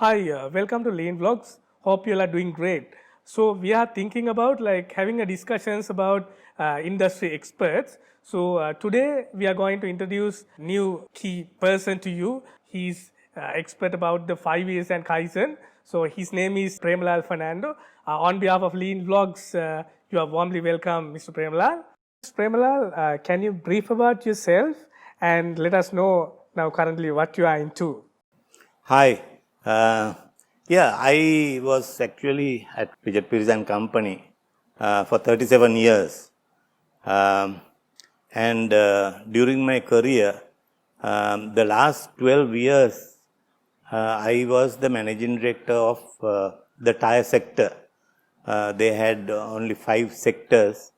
Hi, welcome to Lane Vlogs. Hope you all are doing great. So we are thinking about having a discussions about industry experts. So today we are going to introduce new key person to you. He's expert about the 5 years and Kaizen. So his name is Premalal Fernando. On behalf of Lean Vlogs, you are warmly welcome, Mr. Premalal. Mr. Premalal, can you brief about yourself and let us know now currently what you are into? Hi. Yeah, I was actually at Pijat Peers and Company for 37 years. During my career, the last 12 years, I was the managing director of the tire sector. They had only 5 sectors,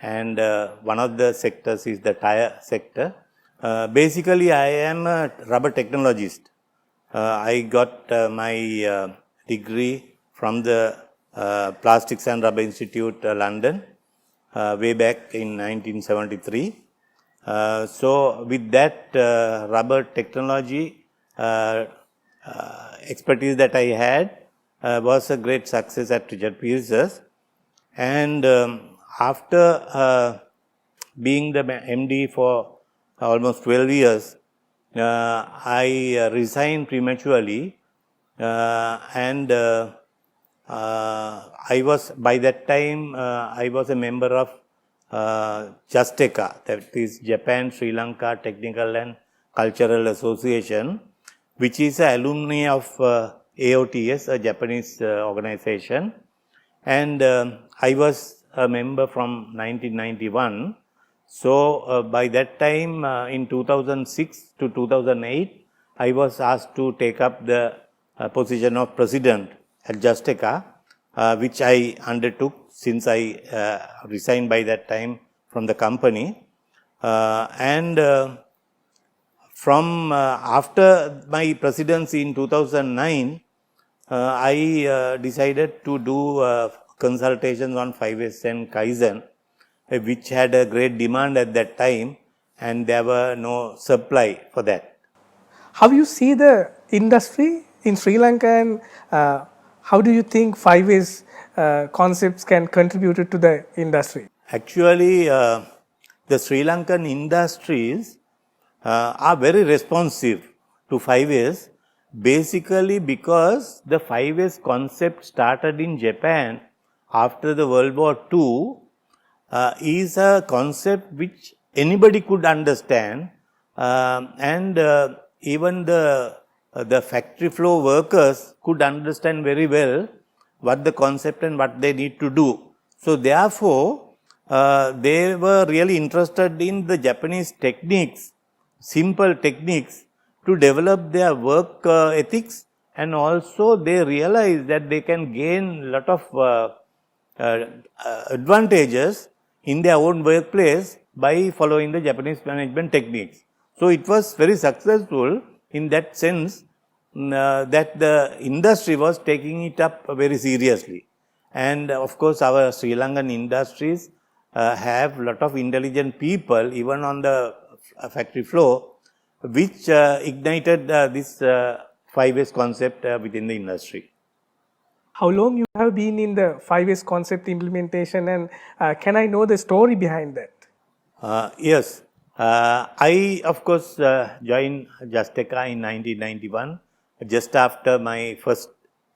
and one of the sectors is the tire sector. Basically, I am a rubber technologist. I got my degree from the Plastics and Rubber Institute, London, way back in 1973. So, with that rubber technology expertise that I had, was a great success at Richard Pierce's. And after being the MD for almost 12 years, I resigned prematurely, and I was by that time I was a member of JASTECA, that is Japan Sri Lanka Technical and Cultural Association, which is an alumni of AOTS, a Japanese organization, and I was a member from 1991. So, by that time in 2006 to 2008, I was asked to take up the position of president at JASTECA, which I undertook since I resigned by that time from the company. From after my presidency in 2009, I decided to do consultations on 5S and Kaizen, which had a great demand at that time, and there were no supply for that. How you see the industry in Sri Lanka, and how do you think 5S concepts can contribute to the industry? Actually, the Sri Lankan industries are very responsive to 5S, basically because the 5S concept started in Japan after the World War II. Is a concept which anybody could understand, and even the factory floor workers could understand very well what the concept and what they need to do. So, therefore, they were really interested in the Japanese techniques, simple techniques, to develop their work ethics, and also they realized that they can gain a lot of advantages in their own workplace by following the Japanese management techniques. So, it was very successful in that sense that the industry was taking it up very seriously. And of course, our Sri Lankan industries have lot of intelligent people even on the factory floor, which ignited this 5S concept within the industry. How long you have been in the 5S concept implementation, and can I know the story behind that? Yes, I of course joined JASTECA in 1991, just after my first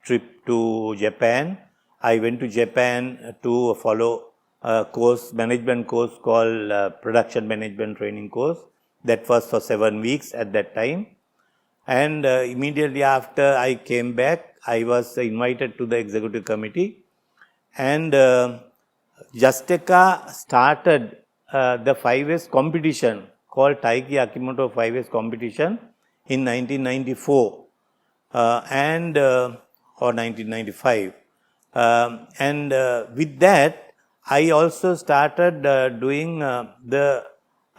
trip to Japan. I went to Japan to follow a course, management course called Production Management Training Course. That was for 7 weeks at that time. And immediately after I came back, I was invited to the executive committee, and JASTECA started the 5S competition called Taiki Akimoto 5S competition in 1994 or 1995. With that, I also started doing the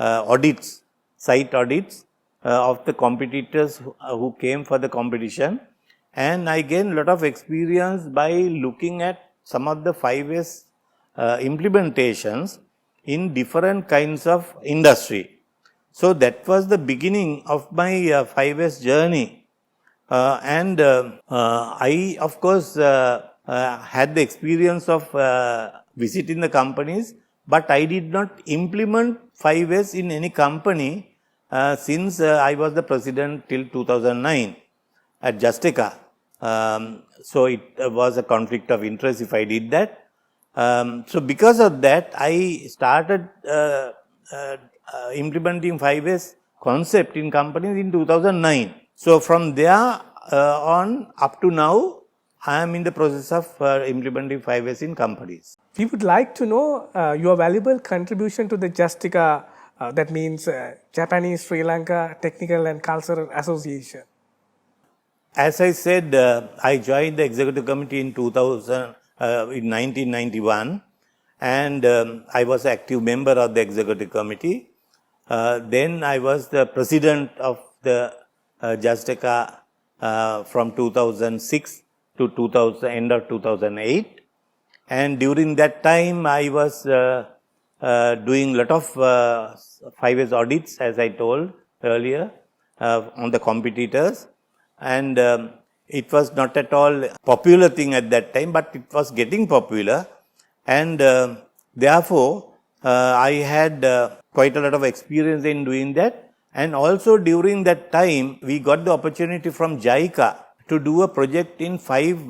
audits, site audits of the competitors who came for the competition, and I gained a lot of experience by looking at some of the 5S implementations in different kinds of industry. So, that was the beginning of my 5S journey. I, of course, had the experience of visiting the companies, but I did not implement 5S in any company since I was the president till 2009 at Justeka. So it was a conflict of interest if I did that. So because of that, I started implementing 5S concept in companies in 2009. So from there on up to now, I am in the process of implementing 5S in companies. We would like to know your valuable contribution to the Justica, that means Japanese Sri Lanka Technical and Cultural Association. As I said, I joined the executive committee in 1991, and I was an active member of the executive committee. Then I was the president of the Justeka from 2006 to end of 2008. And during that time, I was doing a lot of 5S audits, as I told earlier, on the competitors. And it was not at all popular thing at that time, but it was getting popular. And therefore, I had quite a lot of experience in doing that. And also during that time, we got the opportunity from JICA to do a project in 5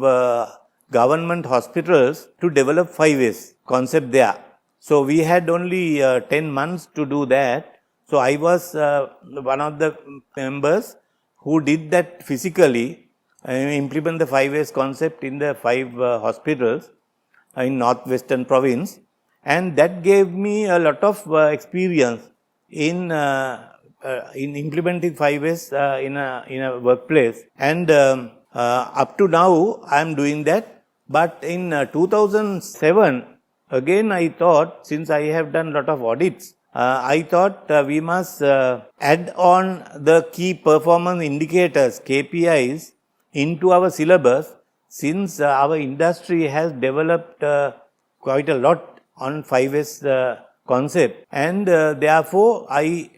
government hospitals to develop 5S concept there. So we had only 10 months to do that. So I was one of the members who did that physically, implement the 5S concept in the 5 hospitals in northwestern province, and that gave me a lot of experience in implementing 5S in a workplace. And up to now, I am doing that. But in 2007, again I thought, since I have done a lot of audits, I thought we must add on the key performance indicators, KPIs, into our syllabus, since our industry has developed quite a lot on 5S concept. And therefore, I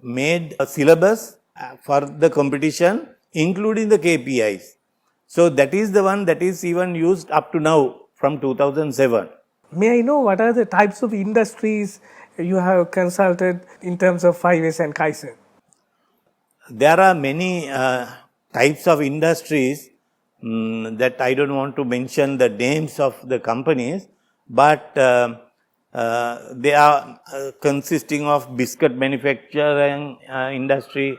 made a syllabus for the competition, including the KPIs. So that is the one that is even used up to now from 2007. May I know what are the types of industries you have consulted in terms of 5S and Kaizen? There are many types of industries that I don't want to mention the names of the companies, but they are consisting of biscuit manufacturing industry,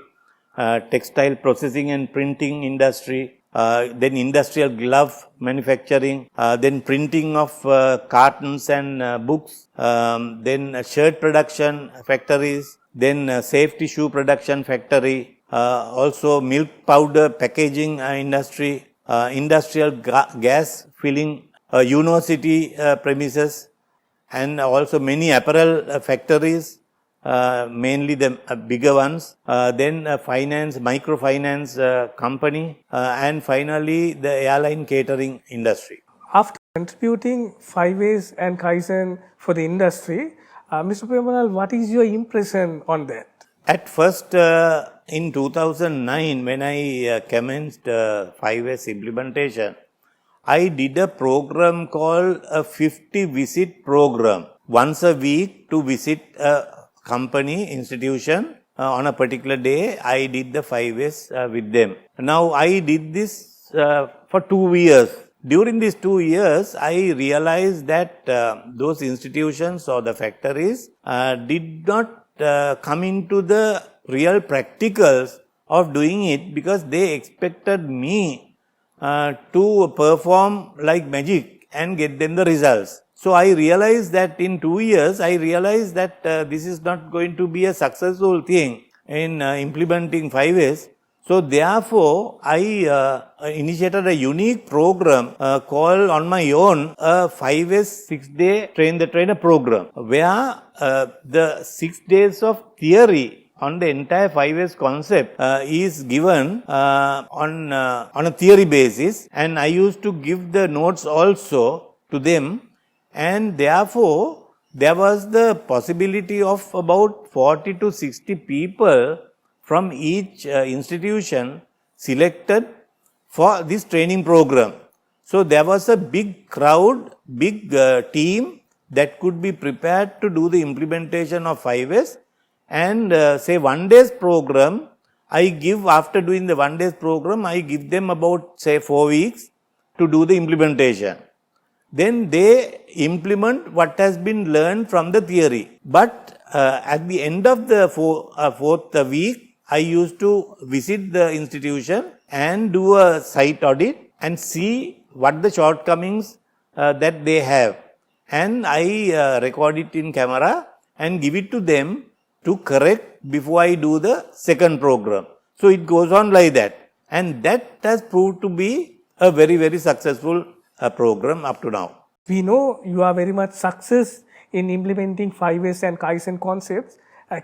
textile processing and printing industry, then industrial glove manufacturing, then printing of cartons and books, then shirt production factories, then safety shoe production factory, also milk powder packaging industry, industrial gas filling, university premises, and also many apparel factories, mainly the bigger ones, then finance, microfinance company, and finally the airline catering industry. After contributing 5S and Kaizen for the industry, Mr. Premalal, what is your impression on that? At first, in 2009, when I commenced 5S implementation, I did a program called a 50 visit program, once a week to visit a company, institution. On a particular day, I did the 5S with them. Now, I did this for 2 years. During these 2 years, I realized that those institutions or the factories did not come into the real practicals of doing it, because they expected me to perform like magic and get them the results. So I realized that in 2 years, I realized that this is not going to be a successful thing in implementing 5S. So therefore, I initiated a unique program called on my own a 5S 6-day train the trainer program, where the 6 days of theory on the entire 5S concept is given on a theory basis, and I used to give the notes also to them, and therefore there was the possibility of about 40 to 60 people from each institution selected for this training program. So there was a big crowd, big team that could be prepared to do the implementation of 5S, and say 1 day's program, I give, after doing the 1 day's program, I give them about say 4 weeks to do the implementation. Then they implement what has been learned from the theory. But at the end of the fourth week, I used to visit the institution and do a site audit and see what the shortcomings that they have. And I record it in camera and give it to them to correct before I do the second program. So it goes on like that. And that has proved to be a very, very successful program up to now. We know you are very much success in implementing 5S and Kaizen concepts.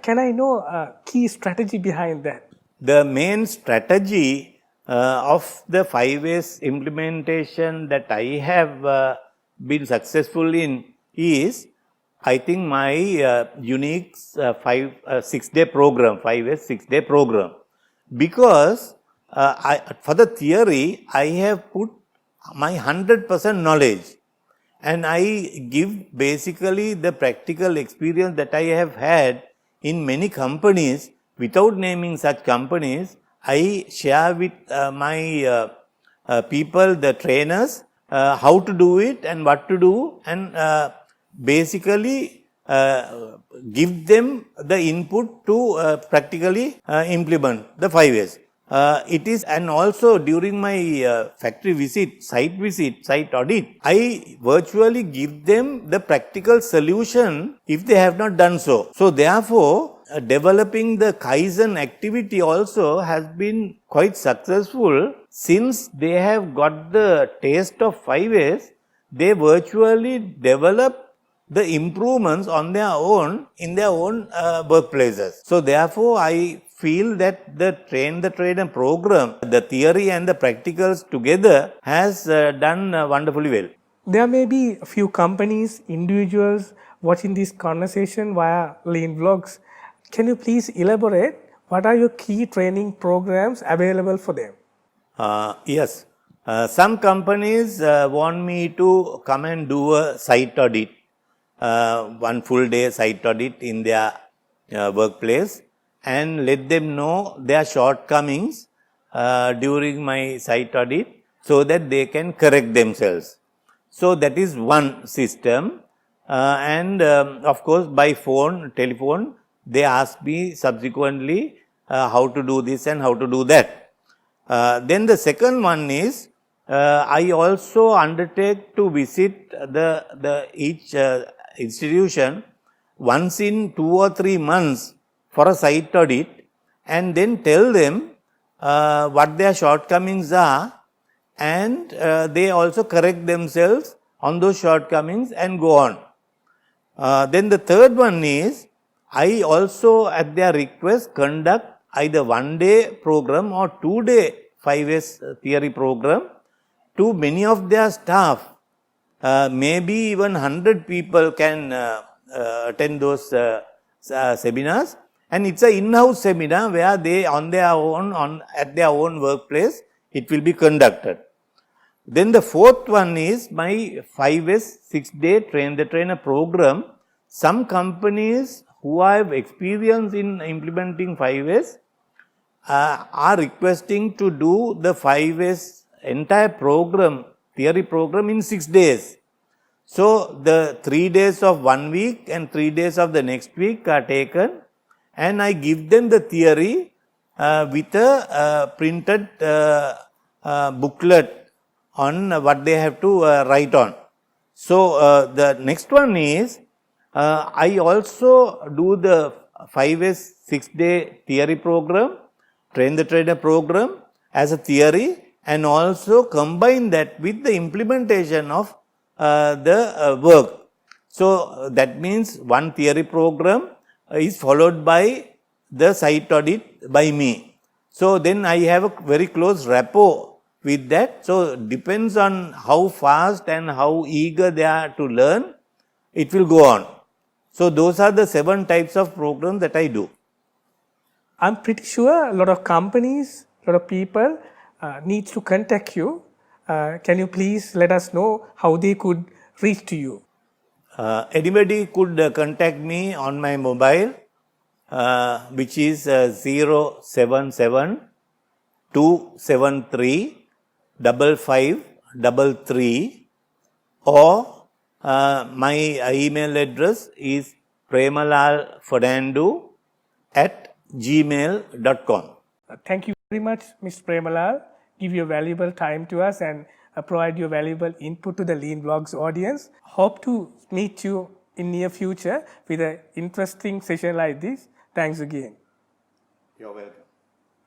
Can I know a key strategy behind that? The main strategy of the 5S implementation that I have been successful in is, I think, my unique 6-day program, 5S 6-day program. Because for the theory, I have put my 100% knowledge, and I give basically the practical experience that I have had in many companies. Without naming such companies, I share with my people, the trainers, how to do it and what to do, and basically give them the input to practically implement the 5S. It is, and also during my factory visit, site audit, I virtually give them the practical solution if they have not done so. So therefore, developing the Kaizen activity also has been quite successful. Since they have got the taste of 5S, they virtually develop the improvements on their own in their own workplaces. So therefore, I feel that the Train the Trainer program, the theory and the practicals together, has done wonderfully well. There may be a few companies, individuals watching this conversation via Lean Vlogs. Can you please elaborate what are your key training programs available for them? Yes. Some companies want me to come and do a site audit, 1 full day site audit in their workplace, and let them know their shortcomings during my site audit so that they can correct themselves. So that is one system. And of course, by telephone, they ask me subsequently how to do this and how to do that. Then the second one is, I also undertake to visit each institution once in 2 or 3 months for a site audit, and then tell them what their shortcomings are, and they also correct themselves on those shortcomings and go on. Then the third one is, I also at their request conduct either 1-day program or 2-day 5S theory program to many of their staff. Maybe even 100 people can attend those seminars, and it's an in-house seminar where they on their own, at their own workplace, it will be conducted. Then the fourth one is my 5S 6-day Train the Trainer program. Some companies who have experience in implementing 5S are requesting to do the 5S entire program, theory program, in 6 days. So the 3 days of 1 week and 3 days of the next week are taken, and I give them the theory with a printed booklet on what they have to write on. So the next one is, I also do the 5S 6-day theory program, Train the Trainer program as a theory, and also combine that with the implementation of the work. So that means one theory program is followed by the site audit by me. So then I have a very close rapport with that. So depends on how fast and how eager they are to learn, it will go on. So those are the 7 types of programs that I do. I'm pretty sure a lot of companies, a lot of people needs to contact you. Can you please let us know how they could reach to you? Anybody could contact me on my mobile, which is 077 273 5533, or my email address is premalalfernando@gmail.com. Thank you very much, Mr. Premalal. Give your valuable time to us and provide your valuable input to the Lean Vlogs audience. Hope to meet you in near future with an interesting session like this. Thanks again. You're welcome.